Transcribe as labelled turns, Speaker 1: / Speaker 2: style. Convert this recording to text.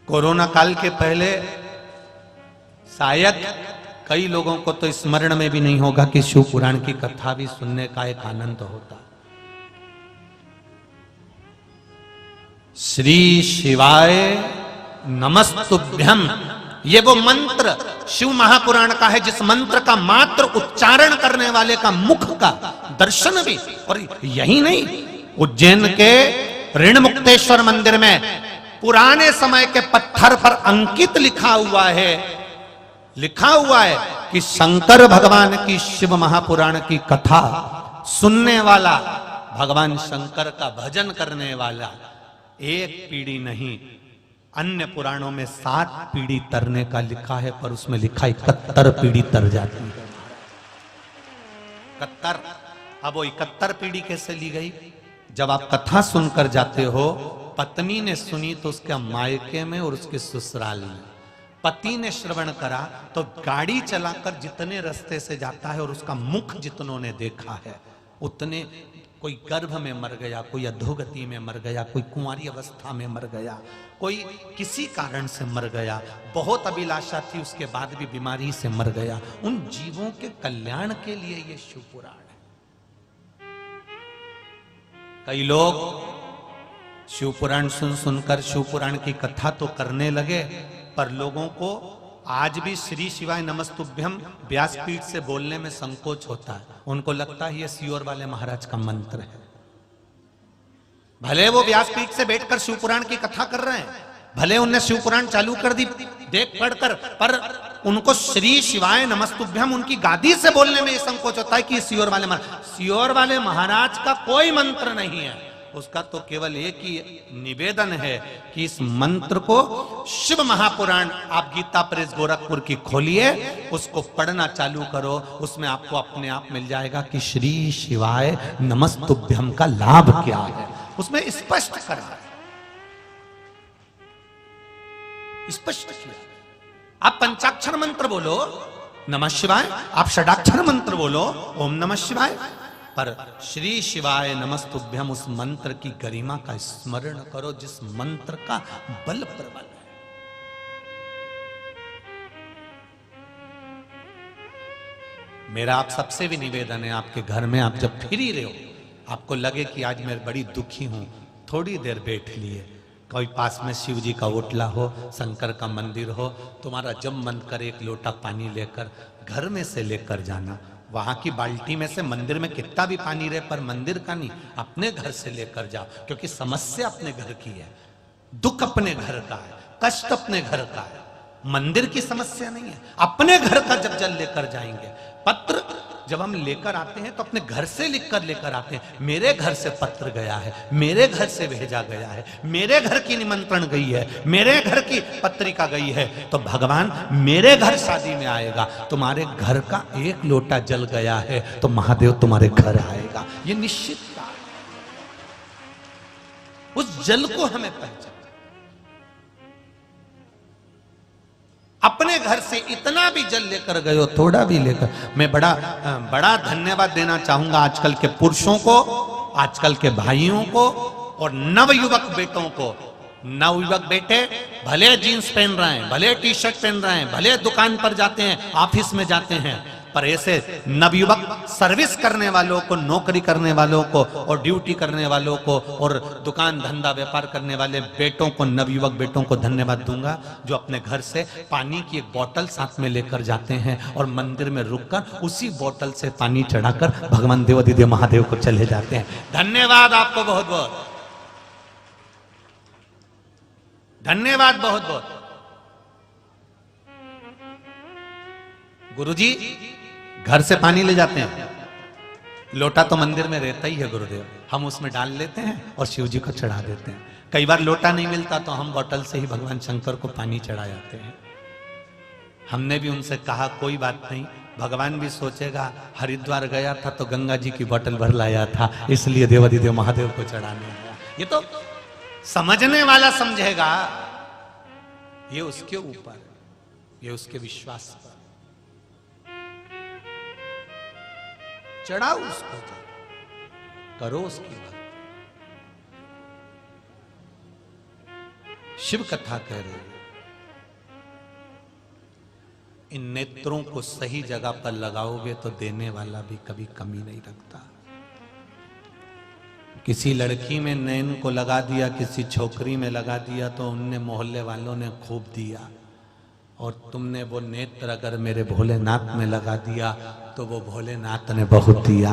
Speaker 1: Corona काल के पहले शायद कई लोगों को तो स्मरण में भी नहीं होगा कि शिव पुराण की कथा भी सुनने का एक आनंद होता। श्री शिवाय नमस्तुभ्यम, ये वो मंत्र शिव महापुराण का है जिस मंत्र का मात्र उच्चारण करने वाले का मुख का दर्शन भी, और यही नहीं, उज्जैन के ऋण मुक्तेश्वर मंदिर में पुराने समय के पत्थर पर अंकित लिखा हुआ है कि शंकर भगवान की शिव महापुराण की कथा सुनने वाला, भगवान शंकर का भजन करने वाला एक पीढ़ी नहीं, अन्य पुराणों में 7 पीढ़ी तरने का लिखा है, पर उसमें लिखा 71 पीढ़ी तर जाती है। 71। अब वो 71 पीढ़ी कैसे ली गई? जब आप कथा सुनकर जाते हो, पत्नी ने सुनी तो उसके मायके में और उसके ससुराल में, पति ने श्रवण करा तो गाड़ी चलाकर जितने रास्ते से जाता है और उसका मुख जितनों ने देखा है उतने, कोई गर्भ में मर गया, कोई अधोगति में मर गया, कोई कुंवारी अवस्था में मर गया, कोई किसी कारण से मर गया, बहुत अभिलाषा थी उसके बाद भी बीमारी से मर गया, उन जीवों के कल्याण के लिए ये शिव पुराण है। कई लोग शिव पुराण सुनकर शिव पुराण की कथा तो करने लगे, पर लोगों को आज भी श्री शिवाय नमस्तुभ्यम व्यासपीठ से बोलने में संकोच होता है। उनको लगता है ये सियोर वाले महाराज का मंत्र है। भले वो व्यासपीठ से बैठकर शिव पुराण की कथा कर रहे हैं, भले उनने शिव पुराण चालू कर दी देख पढ़कर, पर उनको श्री शिवाय नमस्तुभ्यम उनकी गादी से बोलने में ये संकोच होता है कि सियोर वाले महाराज का कोई मंत्र नहीं है। उसका तो केवल एक ही निवेदन है कि इस मंत्र को शिव महापुराण आप गीता प्रेस गोरखपुर की खोलिए, उसको पढ़ना चालू करो, उसमें आपको अपने आप मिल जाएगा कि श्री शिवाय नमस्तुभ्यम का लाभ क्या है। उसमें स्पष्ट करा, स्पष्ट किया। आप पंचाक्षर मंत्र बोलो नमः शिवाय, आप षडाक्षर मंत्र बोलो ओम नमः शिवाय, पर श्री शिवाय नमस्तुभ्यम उस मंत्र की गरिमा का स्मरण करो जिस मंत्र का बल प्रबल है। मेरा आप सबसे भी निवेदन है, आपके घर में आप जब फिर ही रहे हो, आपको लगे कि आज मैं बड़ी दुखी हूं, थोड़ी देर बैठ लिए, कोई पास में शिव जी का ओटला हो, शंकर का मंदिर हो, तुम्हारा जब मन करे एक लोटा पानी लेकर घर में से लेकर जाना। वहां की बाल्टी में से मंदिर में कितना भी पानी रहे, पर मंदिर का नहीं, अपने घर से लेकर जाओ, क्योंकि समस्या अपने घर की है, दुख अपने घर का है, कष्ट अपने घर का है, मंदिर की समस्या नहीं है। अपने घर का जब जल लेकर जाएंगे, पत्र जब हम लेकर आते हैं तो अपने घर से लिखकर लेकर आते हैं, मेरे घर से पत्र गया है, मेरे घर से भेजा गया है, मेरे घर की निमंत्रण गई है, मेरे घर की पत्रिका गई है, तो भगवान मेरे घर शादी में आएगा। तुम्हारे घर का एक लोटा जल गया है तो महादेव तुम्हारे घर आएगा, ये निश्चित बात। उस जल को हमें पहचान, अपने घर से इतना भी जल लेकर गए हो, थोड़ा भी लेकर। मैं बड़ा धन्यवाद देना चाहूंगा आजकल के पुरुषों को, आजकल के भाइयों को और नवयुवक बेटों को। नवयुवक बेटे भले जीन्स पहन रहे हैं, भले टी शर्ट पहन रहे हैं, भले दुकान पर जाते हैं, ऑफिस में जाते हैं, पर ऐसे नवयुवक सर्विस करने वालों को, नौकरी करने वालों को और ड्यूटी करने वालों को और दुकान धंधा व्यापार करने वाले बेटों को, नवयुवक बेटों को धन्यवाद दूंगा, जो अपने घर से पानी की एक बोतल साथ में लेकर जाते हैं और मंदिर में रुककर उसी बोतल से पानी चढ़ाकर भगवान देवाधिदेव महादेव को चले जाते हैं। धन्यवाद आपको, बहुत बहुत धन्यवाद, बहुत बहुत। गुरुजी घर से पानी ले जाते हैं, लोटा तो मंदिर में रहता ही है गुरुदेव, हम उसमें डाल लेते हैं और शिव जी को चढ़ा देते हैं। कई बार लोटा नहीं मिलता तो हम बोतल से ही भगवान शंकर को पानी चढ़ा जाते हैं। हमने भी उनसे कहा कोई बात नहीं, भगवान भी सोचेगा हरिद्वार गया था तो गंगा जी की बोतल भर लाया था, इसलिए देवाधिदेव महादेव को चढ़ाने आया। ये तो समझने वाला समझेगा, ये उसके ऊपर, ये उसके विश्वास पर। चढ़ाओ उसको, करो उसकी बात। शिव कथा कह रहे हैं, इन नेत्रों को सही जगह पर लगाओगे तो देने वाला भी कभी कमी नहीं रखता। किसी लड़की में नैन को लगा दिया, किसी छोकरी में लगा दिया तो उनने मोहल्ले वालों ने खूब दिया, और तुमने वो नेत्र अगर मेरे भोलेनाथ में लगा दिया तो वो भोलेनाथ ने बहुत दिया।